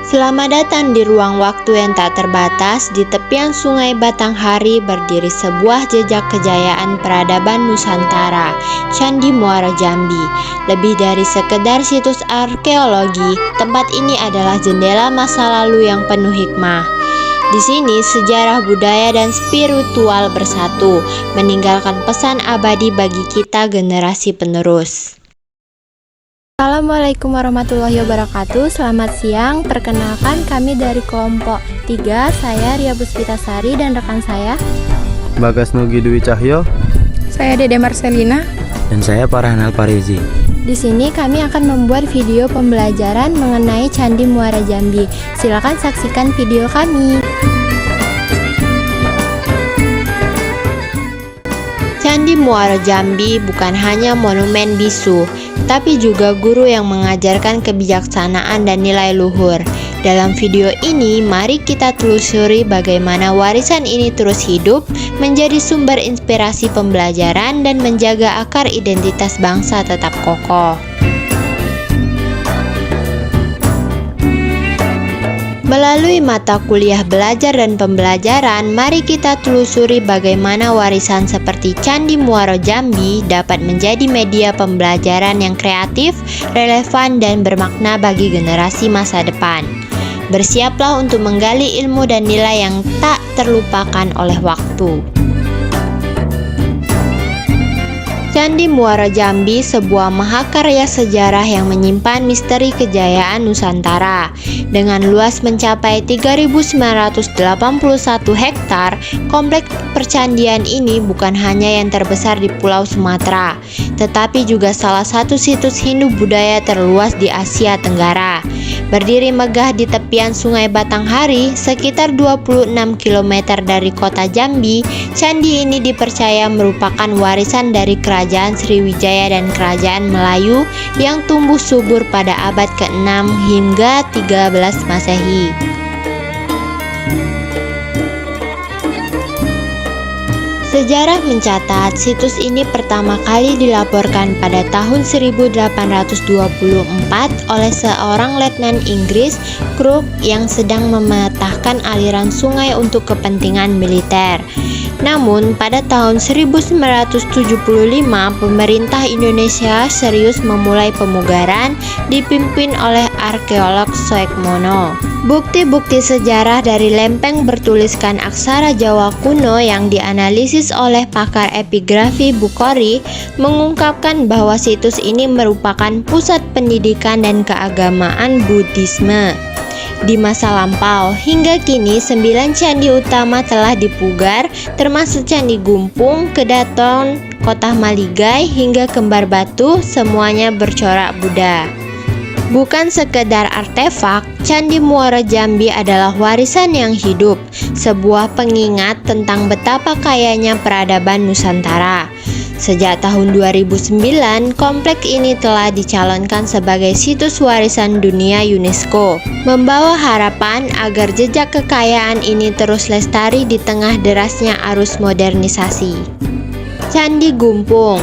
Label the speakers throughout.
Speaker 1: Selamat datang di ruang waktu yang tak terbatas. Di tepian sungai Batanghari berdiri sebuah jejak kejayaan peradaban Nusantara, Candi Muara Jambi. Lebih dari sekedar situs arkeologi, tempat ini adalah jendela masa lalu yang penuh hikmah. Di sini sejarah, budaya, dan spiritual bersatu, meninggalkan pesan abadi bagi kita generasi penerus.
Speaker 2: Assalamualaikum warahmatullahi wabarakatuh. Selamat siang. Perkenalkan, kami dari kelompok 3. Saya Ria Puspitasari dan rekan saya
Speaker 3: Bagas Nugi Dwi Cahyo.
Speaker 4: Saya Dede Marcelina.
Speaker 5: Dan saya Farhan Alparizi.
Speaker 2: Di sini kami akan membuat video pembelajaran mengenai Candi Muara Jambi. Silakan saksikan video kami.
Speaker 1: Candi Muara Jambi bukan hanya monumen bisu, tapi juga guru yang mengajarkan kebijaksanaan dan nilai luhur. Dalam video ini, mari kita telusuri bagaimana warisan ini terus hidup, menjadi sumber inspirasi pembelajaran, dan menjaga akar identitas bangsa tetap kokoh. Melalui mata kuliah belajar dan pembelajaran, mari kita telusuri bagaimana warisan seperti Candi Muara Jambi dapat menjadi media pembelajaran yang kreatif, relevan, dan bermakna bagi generasi masa depan. Bersiaplah untuk menggali ilmu dan nilai yang tak terlupakan oleh waktu. Candi Muara Jambi, sebuah mahakarya sejarah yang menyimpan misteri kejayaan Nusantara. Dengan luas mencapai 3.981 hektar, kompleks percandian ini bukan hanya yang terbesar di Pulau Sumatera, tetapi juga salah satu situs Hindu budaya terluas di Asia Tenggara. Berdiri megah di tepian sungai Batanghari, sekitar 26 km dari kota Jambi, candi ini dipercaya merupakan warisan dari Kerajaan Sriwijaya dan Kerajaan Melayu yang tumbuh subur pada abad ke-6 hingga 13 Masehi. Sejarah mencatat situs ini pertama kali dilaporkan pada tahun 1824 oleh seorang letnan Inggris, Crook, yang sedang mematahkan aliran sungai untuk kepentingan militer. Namun, pada tahun 1975, pemerintah Indonesia serius memulai pemugaran dipimpin oleh arkeolog Soekmono. Bukti-bukti sejarah dari lempeng bertuliskan aksara Jawa kuno yang dianalisis oleh pakar epigrafi Bukhari mengungkapkan bahwa situs ini merupakan pusat pendidikan dan keagamaan Buddhisme. Di masa lampau, hingga kini 9 candi utama telah dipugar, termasuk Candi Gumpung, Kedaton, Kota Maligai, hingga Kembar Batu, semuanya bercorak Buddha. Bukan sekedar artefak, Candi Muara Jambi adalah warisan yang hidup, sebuah pengingat tentang betapa kayanya peradaban Nusantara. Sejak tahun 2009, kompleks ini telah dicalonkan sebagai situs warisan dunia UNESCO, membawa harapan agar jejak kekayaan ini terus lestari di tengah derasnya arus modernisasi. Candi Gumpung.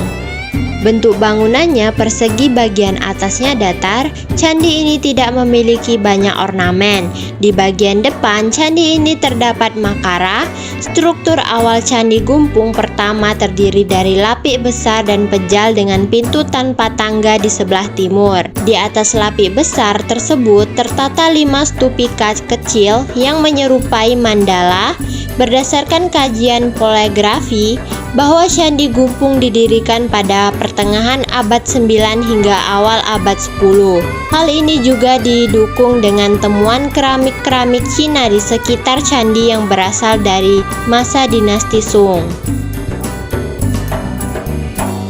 Speaker 1: Bentuk bangunannya persegi, bagian atasnya datar. Candi ini tidak memiliki banyak ornamen. Di bagian depan candi ini terdapat makara. Struktur awal Candi Gumpung pertama terdiri dari lapik besar dan pejal dengan pintu tanpa tangga di sebelah timur. Di atas lapik besar tersebut tertata 5 stupika kecil yang menyerupai mandala. Berdasarkan kajian poligrafi, bahwa Candi Gumpung didirikan pada pertengahan abad 9 hingga awal abad 10. Hal ini juga didukung dengan temuan keramik-keramik Cina di sekitar candi yang berasal dari masa dinasti Sung.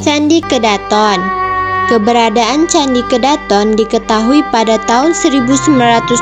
Speaker 1: Candi Kedaton. Keberadaan Candi Kedaton diketahui pada tahun 1976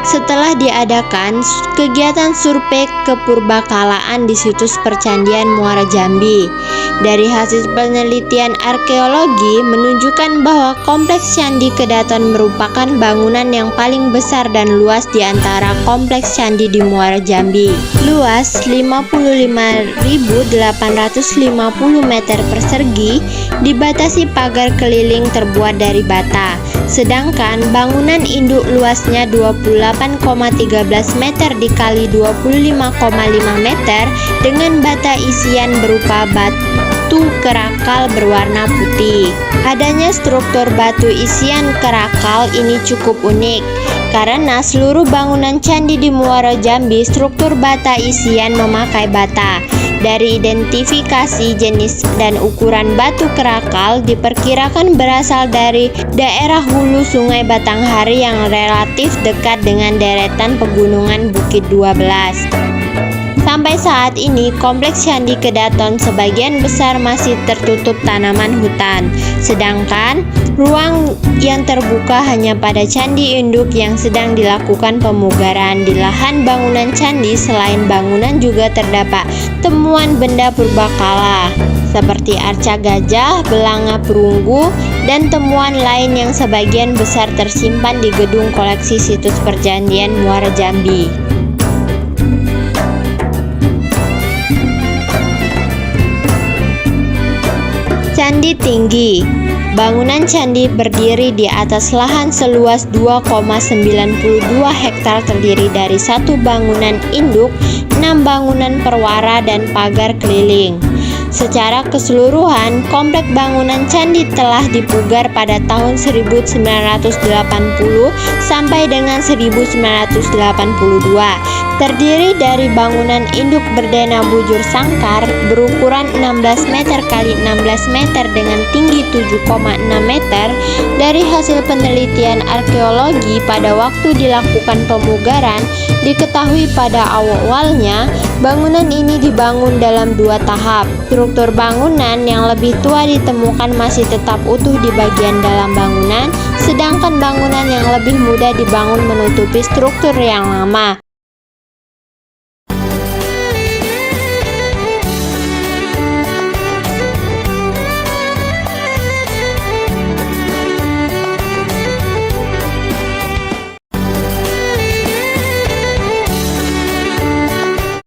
Speaker 1: setelah diadakan kegiatan survei kepurbakalaan di situs percandian Muara Jambi. Dari hasil penelitian arkeologi menunjukkan bahwa kompleks Candi Kedaton merupakan bangunan yang paling besar dan luas di antara kompleks candi di Muara Jambi. Luas 55.850 meter persegi, dibatasi melintasi pagar keliling terbuat dari bata. Sedangkan bangunan induk luasnya 28,13 meter dikali 25,5 meter dengan bata isian berupa batu kerakal berwarna putih. Adanya struktur batu isian kerakal ini cukup unik karena seluruh bangunan candi di Muaro Jambi struktur bata isian memakai bata. Dari identifikasi jenis dan ukuran batu kerakal diperkirakan berasal dari daerah hulu Sungai Batanghari yang relatif dekat dengan deretan pegunungan Bukit 12. Sampai saat ini, Kompleks Candi Kedaton sebagian besar masih tertutup tanaman hutan, sedangkan ruang yang terbuka hanya pada candi induk yang sedang dilakukan pemugaran. Di lahan bangunan candi, selain bangunan juga terdapat temuan benda purbakala seperti arca gajah, belanga perunggu, dan temuan lain yang sebagian besar tersimpan di gedung koleksi situs perjanjian Muara Jambi. Candi tinggi. Bangunan candi berdiri di atas lahan seluas 2,92 hektar terdiri dari 1 bangunan induk, 6 bangunan perwara dan pagar keliling. Secara keseluruhan, komplek bangunan candi telah dipugar pada tahun 1980 sampai dengan 1982. Terdiri dari bangunan induk berdena bujur sangkar berukuran 16 meter kali 16 meter dengan tinggi 7,6 meter. Dari hasil penelitian arkeologi pada waktu dilakukan pemugaran, diketahui pada awalnya bangunan ini dibangun dalam 2 tahap. Struktur bangunan yang lebih tua ditemukan masih tetap utuh di bagian dalam bangunan, sedangkan bangunan yang lebih muda dibangun menutupi struktur yang lama.